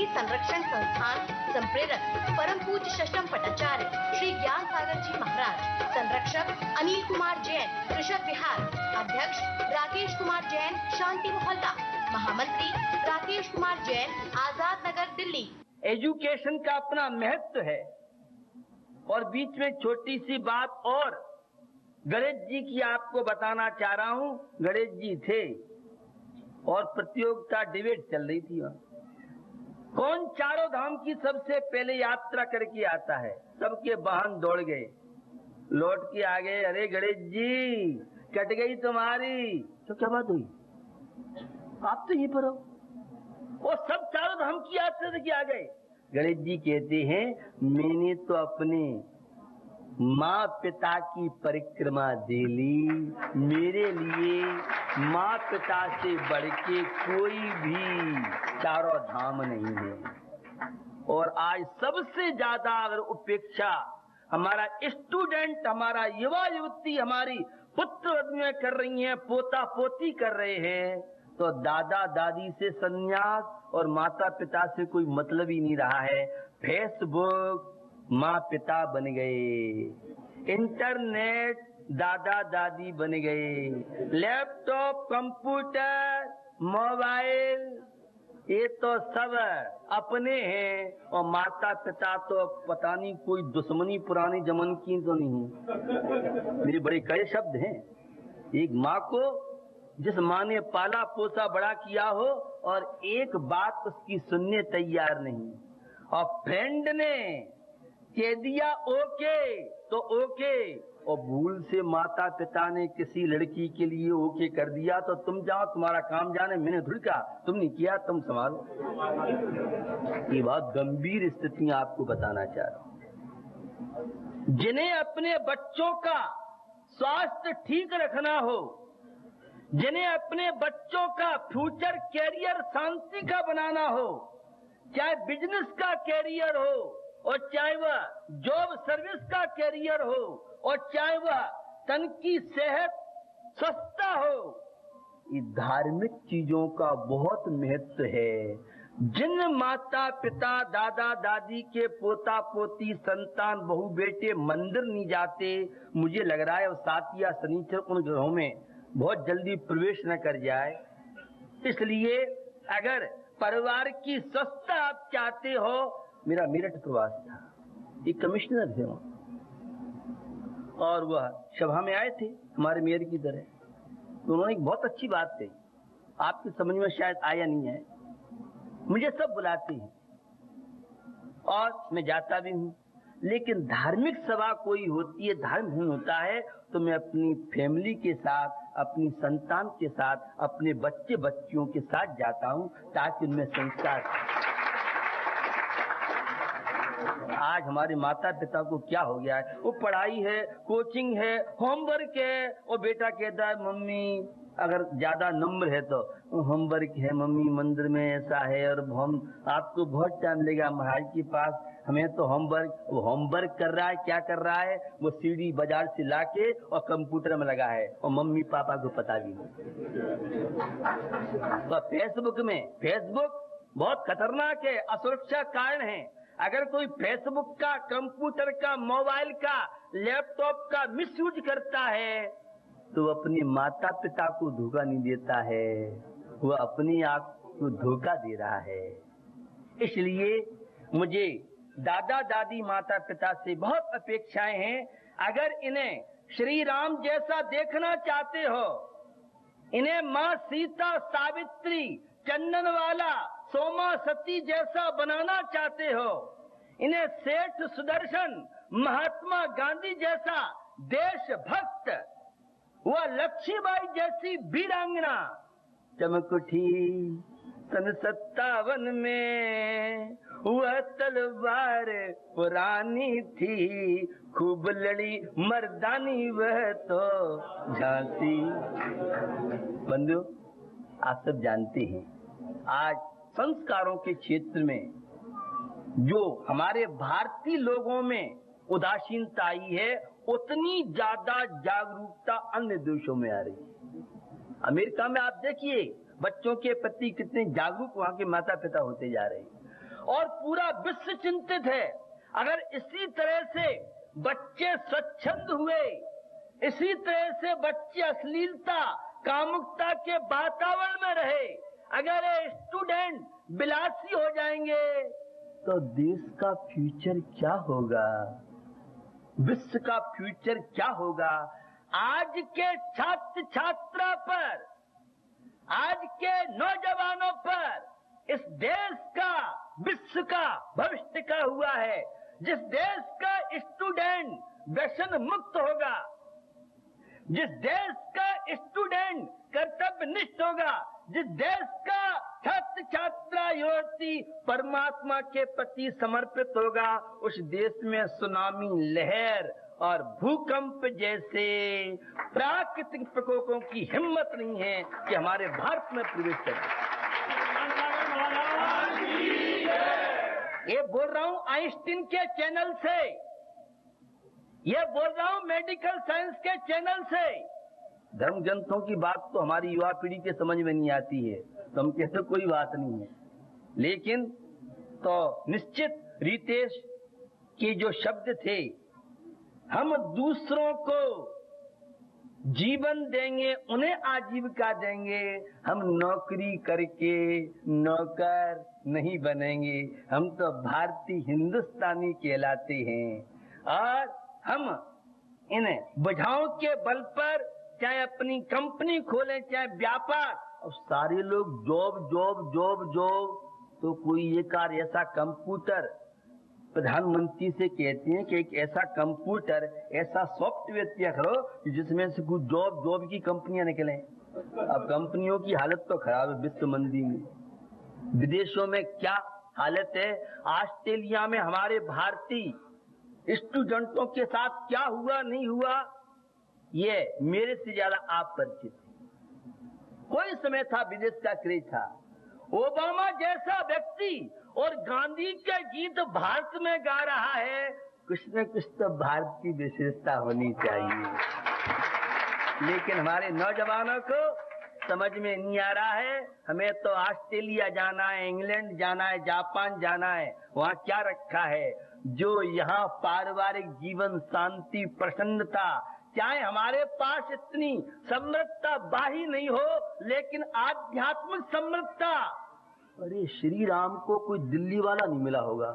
संरक्षण संस्थान संप्रेरक परम पूज्य शशम पटाचार्य श्री ज्ञान सागर जी महाराज, संरक्षक अनिल कुमार जैन, कृषक विहार, अध्यक्ष राकेश कुमार जैन, शांति मोहल्ला, महामंत्री राकेश कुमार जैन, आजाद नगर, दिल्ली। एजुकेशन का अपना महत्व है। और बीच में छोटी सी बात और गणेश जी की आपको बताना चाह रहा हूँ। गणेश जी थे और प्रतियोगिता डिबेट चल रही थी। कौन चारों धाम की सबसे पहले यात्रा करके आता है? सबके वाहन दौड़ गए, लौट के आ गए। अरे गणेश जी, कट गई तुम्हारी। तो क्या बात हुई? आप तो यहीं पर हो। वो सब चारों धाम की यात्रा करके आ गए। गणेश जी कहते हैं, मैंने तो अपने माँ पिता की परिक्रमा दे ली। मेरे लिए माँ पिता से बढ़ के कोई भी चारों धाम नहीं है। और आज सबसे ज्यादा अगर उपेक्षा हमारा स्टूडेंट, हमारा युवा युवती, हमारी पुत्र वधुएं कर रही हैं, पोता पोती कर रहे हैं, तो दादा दादी से संन्यास और माता पिता से कोई मतलब ही नहीं रहा है। फेसबुक माँ पिता बन गए, इंटरनेट दादा दादी बन गए, लैपटॉप, कंप्यूटर, मोबाइल, ये तो सब अपने हैं। और माता पिता तो पता नहीं कोई दुश्मनी पुरानी जमन की तो नहीं। मेरे बड़े कड़े शब्द हैं। एक माँ को जिस माँ ने पाला पोसा बड़ा किया हो और एक बात उसकी सुनने तैयार नहीं, और फ्रेंड ने कह दिया ओके तो ओके, और भूल से माता पिता ने किसी लड़की के लिए ओके कर दिया तो तुम जाओ, तुम्हारा काम जाने, मैंने थोड़ी कहा, तुमने किया, तुम संभालो। ये बहुत गंभीर स्थितियां आपको बताना चाह रहा हूं। जिन्हें अपने बच्चों का स्वास्थ्य ठीक रखना हो, जिन्हें अपने बच्चों का फ्यूचर कैरियर शांति का बनाना हो, चाहे बिजनेस का कैरियर हो और चाहे वह जॉब सर्विस का कैरियर हो और चाहे वह तन की सेहत स्वस्थता हो, ये धार्मिक चीजों का बहुत महत्व है। जिन माता पिता दादा दादी के पोता पोती संतान बहू बेटे मंदिर नहीं जाते, मुझे लग रहा है सातवां या शनिचर उन ग्रहों में बहुत जल्दी प्रवेश न कर जाए। इसलिए अगर परिवार की स्वस्थता आप चाहते हो, मेरा मेरठ प्रवास था, एक कमिश्नर थे और वह सभा में आए थे हमारे मेयर की तरह, तो उन्होंने एक बहुत अच्छी बात कही, आपकी समझ में शायद आया नहीं है। मुझे सब बुलाते हैं और मैं जाता भी हूँ, लेकिन धार्मिक सभा कोई होती है, धर्म नहीं होता है, तो मैं अपनी फैमिली के साथ, अपनी संतान के साथ, अपने बच्चे बच्चियों के साथ जाता हूँ ताकि उनमें संस्कार। आज हमारे माता पिता को क्या हो गया है, वो पढ़ाई है, कोचिंग है, होमवर्क है, और बेटा कहता है मम्मी, अगर ज्यादा नंबर है तो होमवर्क है मम्मी, मंदिर में ऐसा है और हम आपको बहुत टाइम लगेगा महाराज के पास, हमें तो होमवर्क। वो होमवर्क कर रहा है, क्या कर रहा है, वो सीडी बाजार से लाके और कंप्यूटर में लगा है और मम्मी पापा को पता भी नहीं। तो फेसबुक बहुत खतरनाक है, असुरक्षा कारण है। अगर कोई फेसबुक का, कंप्यूटर का, मोबाइल का, लैपटॉप का मिसयूज करता है तो अपने माता पिता को धोखा नहीं देता है, वो अपने आप को धोखा दे रहा है। इसलिए मुझे दादा दादी माता पिता से बहुत अपेक्षाएं हैं। अगर इन्हें श्री राम जैसा देखना चाहते हो, इन्हें माँ सीता, सावित्री, चंदनवाला, सोमा सती जैसा बनाना चाहते हो, इन्हें सेठ सुदर्शन, महात्मा गांधी जैसा देशभक्त, वह लक्ष्मीबाई जैसी वीरांगना चमक उठी सन 57 में, वह तलवार पुरानी थी, खूब लड़ी मर्दानी वह तो झांसी। बंधु, आप सब जानते हैं आज संस्कारों के क्षेत्र में जो हमारे भारतीय लोगों में उदासीनता आई है, उतनी ज्यादा जागरूकता अन्य देशों में आ रही है। अमेरिका में आप देखिए बच्चों के प्रति कितने जागरूक वहां के माता पिता होते जा रहे हैं, और पूरा विश्व चिंतित है। अगर इसी तरह से बच्चे स्वच्छंद हुए, इसी तरह से बच्चे अश्लीलता कामुकता के वातावरण में रहे, अगर ये स्टूडेंट विलासी हो जाएंगे तो देश का फ्यूचर क्या होगा, विश्व का फ्यूचर क्या होगा। आज के छात्र छात्रा पर, आज के नौजवानों पर इस देश का, विश्व का भविष्य टिका हुआ है। जिस देश का स्टूडेंट व्यसन मुक्त होगा, जिस देश का स्टूडेंट कर्तव्यनिष्ठ होगा, जिस देश का छात्र छात्रा युवती परमात्मा के प्रति समर्पित होगा, उस देश में सुनामी लहर और भूकंप जैसे प्राकृतिक प्रकोपों की हिम्मत नहीं है कि हमारे भारत में प्रवेश करें। ये बोल रहा हूं आइंस्टीन के चैनल से, ये बोल रहा हूं मेडिकल साइंस के चैनल से। धर्म ग्रंथों की बात तो हमारी युवा पीढ़ी के समझ में नहीं आती है, तो हम कहते कोई बात नहीं है, लेकिन तो निश्चित रितेश के जो शब्द थे, हम दूसरों को जीवन देंगे, उन्हें आजीविका देंगे, हम नौकरी करके नौकर नहीं बनेंगे। हम तो भारतीय हिंदुस्तानी कहलाते हैं और हम इन बुझाओं के बल पर चाहे अपनी कंपनी खोलें, चाहे व्यापार, और सारे लोग जॉब जॉब जॉब जॉब, तो कोई एक ऐसा कंप्यूटर प्रधानमंत्री से कहते हैं कि एक ऐसा कंप्यूटर, ऐसा सॉफ्टवेयर तैयार करो जिसमें से कुछ जॉब जॉब की कंपनियां निकलें। अब कंपनियों की हालत तो खराब है विश्व मंदी में। विदेशों में क्या हालत है, ऑस्ट्रेलिया में हमारे भारतीय स्टूडेंटों के साथ क्या हुआ नहीं हुआ, ये मेरे से ज्यादा आप परिचित हैं। कोई समय था विदेश का क्रेज था, ओबामा जैसा व्यक्ति और गांधी के गीत भारत में गा रहा है, कुछ न कुछ तो भारत की विशेषता होनी चाहिए। लेकिन हमारे नौजवानों को समझ में नहीं आ रहा है। हमें तो ऑस्ट्रेलिया जाना है, इंग्लैंड जाना है, जापान जाना है, वहाँ क्या रखा है जो यहाँ पारिवारिक जीवन, शांति, प्रसन्नता, चाहे हमारे पास इतनी समृद्धता बाही नहीं हो, लेकिन आध्यात्मिक समृद्धता। अरे श्री राम को कोई दिल्ली वाला नहीं मिला होगा,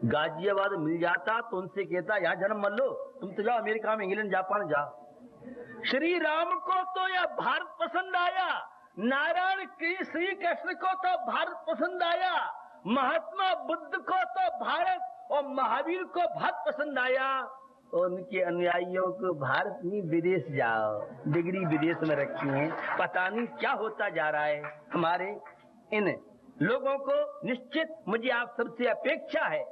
गाजियाबाद मिल जाता तो उनसे कहता यहाँ जन्म मत लो, तुम तो जाओ अमेरिका में, इंग्लैंड, जापान जाओ। श्री राम को तो यह भारत पसंद आया, नारायण श्री कृष्ण को तो भारत पसंद आया, महात्मा बुद्ध को तो भारत और महावीर को भारत पसंद आया, और उनके अनुयायियों को भारत नहीं विदेश जाओ, डिग्री विदेश में रखी है। पता नहीं क्या होता जा रहा है हमारे इन लोगों को। निश्चित मुझे आप सबसे अपेक्षा है,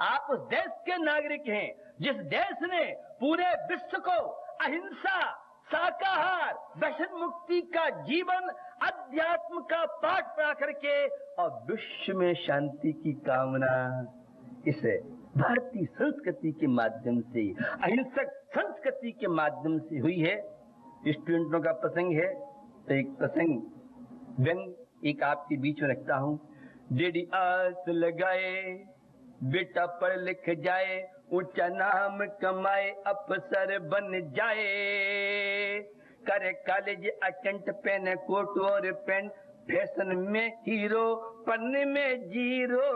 आप उस देश के नागरिक हैं जिस देश ने पूरे विश्व को अहिंसा, शाकाहार, व्यसन मुक्ति का जीवन, अध्यात्म का पाठ पढ़ा करके और विश्व में शांति की कामना इस भारतीय संस्कृति के माध्यम से, अहिंसक संस्कृति के माध्यम से हुई है। स्टूडेंटों का प्रसंग है तो एक प्रसंग व्यंग एक आपके बीच में रखता हूँ। डेडी आस लगाए बेटा पढ़ लिख जाए, ऊंचा नाम कमाए, अफसर बन जाए, करे कॉलेज अटेंड, पहने कोट और पैंट, फैशन में हीरो, पढ़ने में जीरो,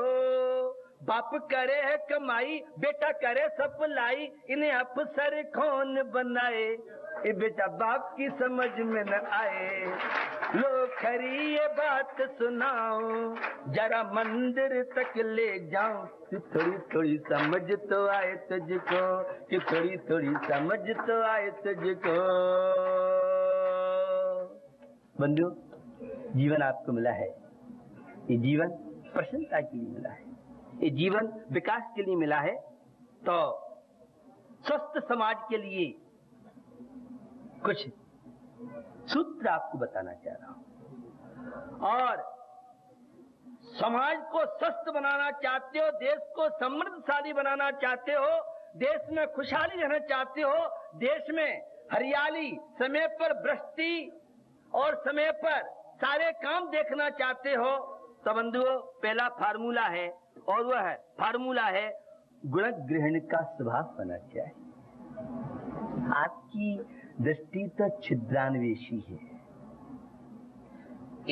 बाप करे है कमाई, बेटा करे सप्लाई, इन्हें अफसर कौन बनाए, ये बेटा बाप की समझ में न आए, लो खरी ये बात सुनाओ, जरा मंदिर तक ले जाऊं, कि थोड़ी थोड़ी समझ तो आए तुझको, कि थोड़ी थोड़ी समझ तो आए तुझको। बंधु, जीवन आपको मिला है, ये जीवन प्रसन्नता के लिए मिला है, ये जीवन विकास के लिए मिला है, तो स्वस्थ समाज के लिए कुछ सूत्र आपको बताना चाह रहा हूं। और समाज को स्वस्थ बनाना चाहते हो, देश को समृद्धशाली बनाना चाहते हो, देश में खुशहाली रहना चाहते हो, देश में हरियाली, समय पर वृष्टि और समय पर सारे काम देखना चाहते हो, तो बंधुओं पहला फार्मूला है और वह फार्मूला है गुण ग्रहण का स्वभाव होना चाहिए। आपकी दृष्टि तो छिद्रान्वेषी है।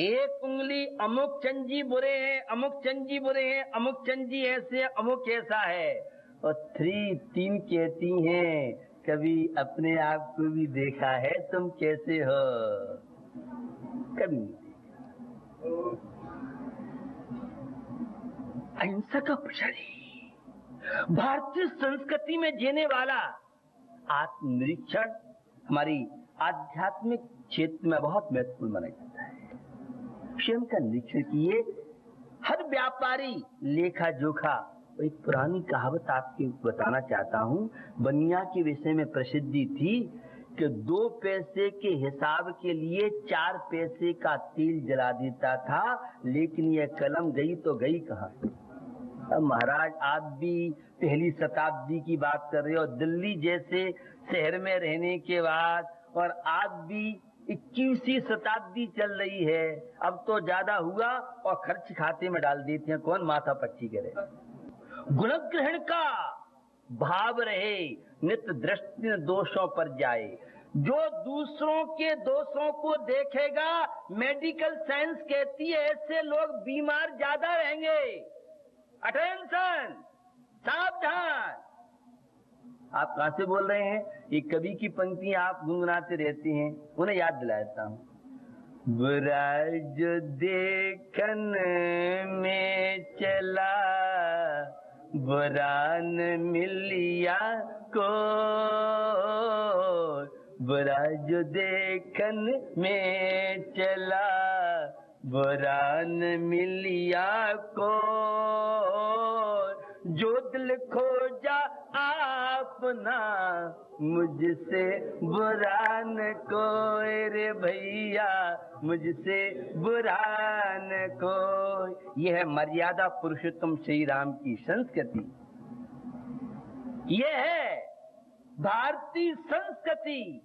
एक उंगली अमुक चंद जी बुरे हैं, अमुक चंद जी बुरे हैं, अमुक चंद जी ऐसे, अमुक ऐसा है, और तीन कहती हैं कभी अपने आप को भी देखा है तुम कैसे हो? कभी नहीं। अहिंसा का प्रचारी भारतीय संस्कृति में जीने वाला आत्मनिरीक्षण हमारी आध्यात्मिक क्षेत्र में बहुत महत्वपूर्ण माना जाता है। स्वयं का निरीक्षण किए। हर व्यापारी लेखा जोखा। एक पुरानी कहावत आपको बताना चाहता हूँ। बनिया के विषय में प्रसिद्धि थी कि 2 पैसे के हिसाब के लिए 4 पैसे का तेल जला देता था, लेकिन यह कलम गई तो गई कहाँ? अब महाराज आप भी पहली शताब्दी की बात कर रहे हो, दिल्ली जैसे शहर में रहने के बाद, और आप भी 21वीं शताब्दी चल रही है। अब तो ज्यादा हुआ और खर्च खाते में डाल देते हैं, कौन माथा पच्ची करे। गुण ग्रहण का भाव रहे, नित्य दृष्टि दोषों पर जाए। जो दूसरों के दोषों को देखेगा, मेडिकल साइंस कहती है ऐसे लोग बीमार ज्यादा रहेंगे। अटेंशन, सावधान। आप कहां से बोल रहे हैं? ये कवि की पंक्तियां आप गुनगुनाते रहते हैं, उन्हें याद दिलाता हूं। बुरा जो देखन में चला, बुरा न मिलिया को, बुरा जो देखन में चला, बुरा न मिलिया को, जो दिल खोजा आपना, मुझसे बुरा न कोई रे भैया, मुझसे बुरा न कोई। यह है मर्यादा पुरुषोत्तम श्री राम की संस्कृति। यह है भारतीय संस्कृति।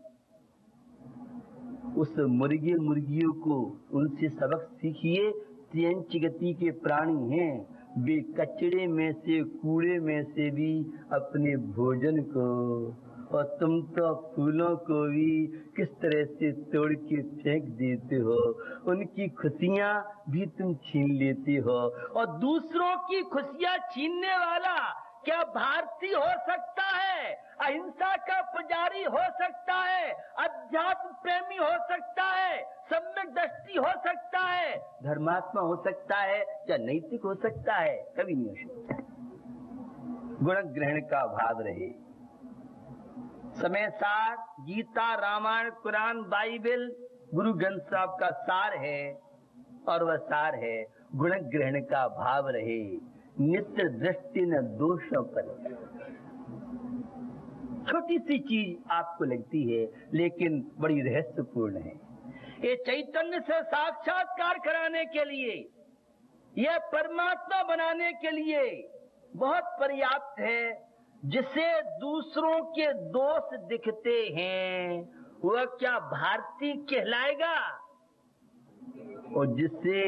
उस मुर्गियों को उनसे सबक सीखिए। त्यंच गति के प्राणी हैं, वे कचड़े में से, कूड़े में से भी अपने भोजन को, और तुम तो फूलों को भी किस तरह से तोड़ के फेंक देते हो। उनकी खुशियां भी तुम छीन लेते हो, और दूसरों की खुशियां छीनने वाला क्या भारतीय हो सकता है? अहिंसा का पुजारी हो सकता है? अध्यात्म प्रेमी हो सकता है? सम्यक दृष्टि हो सकता है? धर्मात्मा हो सकता है? या नैतिक हो सकता है? कभी नहीं हो सकता। गुण ग्रहण का भाव रहे। समय सार गीता, रामायण, कुरान, बाइबल गुरु ग्रंथ साहब का सार है, और वह सार है गुण ग्रहण का भाव रहे। नित्य दृष्टि न दोषों पर। छोटी सी चीज आपको लगती है, लेकिन बड़ी रहस्यपूर्ण है। ये चैतन्य से साक्षात्कार कराने के लिए, यह परमात्मा बनाने के लिए बहुत पर्याप्त है। जिसे दूसरों के दोष दिखते हैं, वह क्या भारतीय कहलाएगा? और जिसे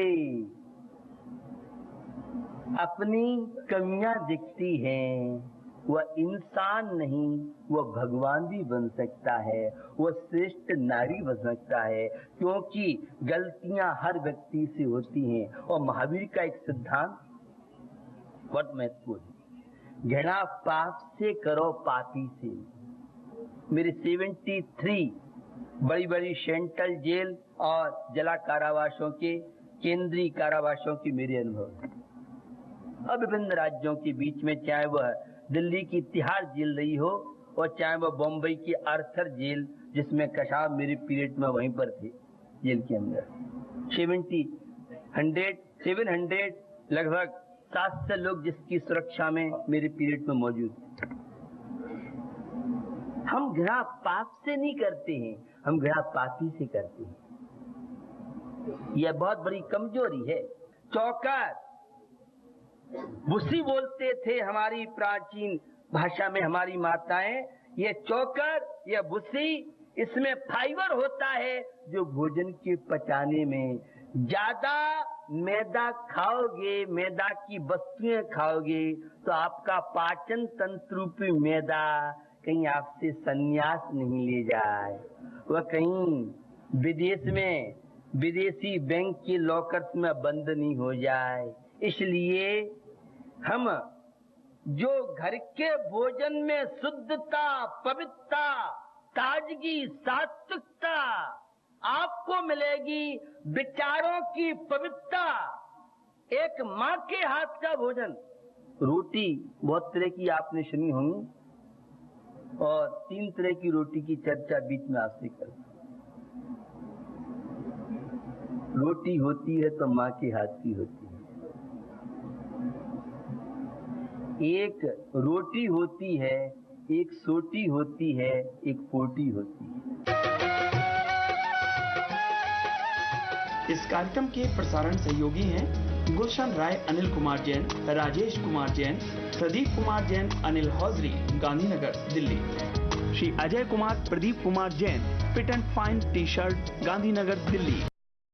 अपनी कमियां दिखती हैं, वह इंसान नहीं, वह भगवान भी बन सकता है, वह श्रेष्ठ नारी बन सकता है, क्योंकि गलतियां हर व्यक्ति से होती हैं। और महावीर का एक सिद्धांत बहुत महत्वपूर्ण है, घृणा पाप से करो पापी से। मेरे 73 बड़ी बड़ी सेंट्रल जेल और जिला कारावासों के, केंद्रीय कारावासों के मेरे अनुभव हैं। अब विभिन्न राज्यों के बीच में, चाहे वह दिल्ली की तिहाड़ जेल रही हो, और चाहे वह बॉम्बई की आर्थर जेल, जिसमें कसाब मेरे पीरियड में वहीं पर थे जेल के अंदर। 700 लगभग 700 लोग जिसकी सुरक्षा में मेरे पीरियड में मौजूद थे। हम घृणा पाप से नहीं करते हैं, हम घृणा पापी से करते हैं। यह बहुत बड़ी कमजोरी है। चौकर भूसी बोलते थे हमारी प्राचीन भाषा में हमारी माताएं। ये चौकर, यह भूसी, इसमें फाइबर होता है जो भोजन के पचाने में ज्यादा मैदा खाओगे, मैदा की वस्तुएं खाओगे तो आपका पाचन तंत्र रूपी मैदा कहीं आपसे संन्यास नहीं ले जाए, वह कहीं विदेश में विदेशी बैंक के लॉकर्स में बंद नहीं हो जाए। इसलिए हम जो घर के भोजन में शुद्धता, पवित्रता, ताजगी, सात्विकता आपको मिलेगी, विचारों की पवित्रता, एक माँ के हाथ का भोजन। रोटी बहुत तरह की आपने सुनी होंगी और 3 तरह की रोटी की चर्चा बीच में आपसे कर। रोटी होती है तो माँ के हाथ की होती है। एक रोटी होती है, एक सोटी होती है, एक पोटी होती है। इस कार्यक्रम के प्रसारण सहयोगी हैं Gulshan Rai, Anil Kumar Jain, Rajesh Kumar Jain, Pradeep Kumar Jain, Anil hosiery, Gandhinagar, Delhi. Shri Ajay Kumar, Pradeep Kumar Jain, fit and fine T shirt, Gandhinagar, Delhi.